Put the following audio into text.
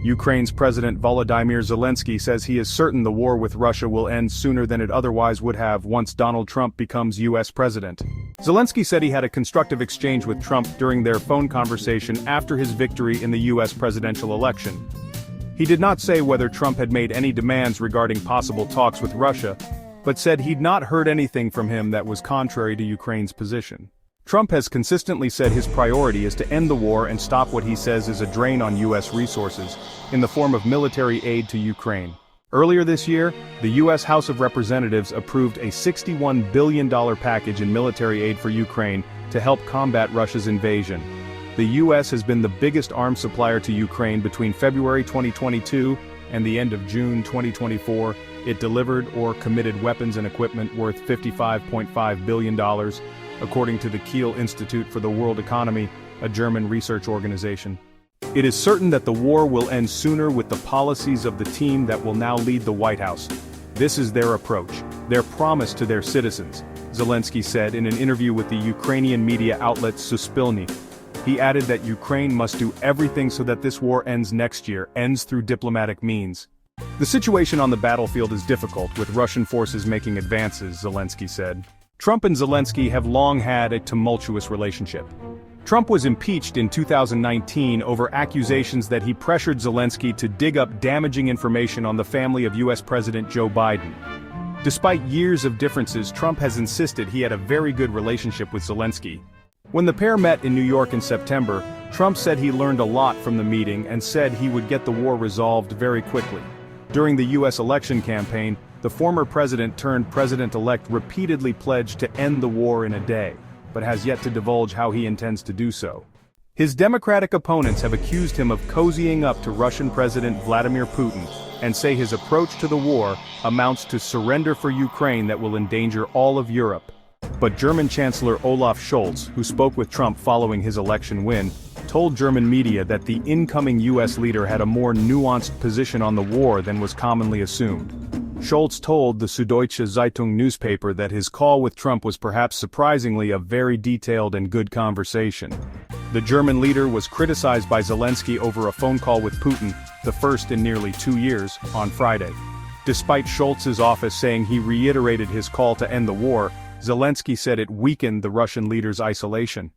Ukraine's President Volodymyr Zelensky says he is certain the war with Russia will end sooner than it otherwise would have once Donald Trump becomes U.S. president. Zelensky said he had a constructive exchange with Trump during their phone conversation after his victory in the U.S. presidential election. He did not say whether Trump had made any demands regarding possible talks with Russia, but said he'd not heard anything from him that was contrary to Ukraine's position. Trump has consistently said his priority is to end the war and stop what he says is a drain on U.S. resources, in the form of military aid to Ukraine. Earlier this year, the U.S. House of Representatives approved a $61 billion package in military aid for Ukraine to help combat Russia's invasion. The U.S. has been the biggest arms supplier to Ukraine between February 2022 and the end of June 2024. It delivered or committed weapons and equipment worth $55.5 billion, according to the Kiel Institute for the World Economy, a German research organization. It is certain that the war will end sooner with the policies of the team that will now lead the White House. This is their approach, their promise to their citizens, Zelensky said in an interview with the Ukrainian media outlet Suspilny. He added that Ukraine must do everything so that this war ends next year, ends through diplomatic means. The situation on the battlefield is difficult, with Russian forces making advances, Zelensky said. Trump and Zelensky have long had a tumultuous relationship. Trump was impeached in 2019 over accusations that he pressured Zelensky to dig up damaging information on the family of U.S. President Joe Biden. Despite years of differences, Trump has insisted he had a very good relationship with Zelensky. When the pair met in New York in September, Trump said he learned a lot from the meeting and said he would get the war resolved very quickly. During the U.S. election campaign, the former president-elect repeatedly pledged to end the war in a day, but has yet to divulge how he intends to do so. His Democratic opponents have accused him of cozying up to Russian President Vladimir Putin and say his approach to the war amounts to surrender for Ukraine that will endanger all of Europe. But German Chancellor Olaf Scholz, who spoke with Trump following his election win, told German media that the incoming U.S. leader had a more nuanced position on the war than was commonly assumed. Scholz told the Süddeutsche Zeitung newspaper that his call with Trump was perhaps surprisingly a very detailed and good conversation. The German leader was criticized by Zelensky over a phone call with Putin, the first in nearly 2 years, on Friday. Despite Scholz's office saying he reiterated his call to end the war, Zelensky said it weakened the Russian leader's isolation.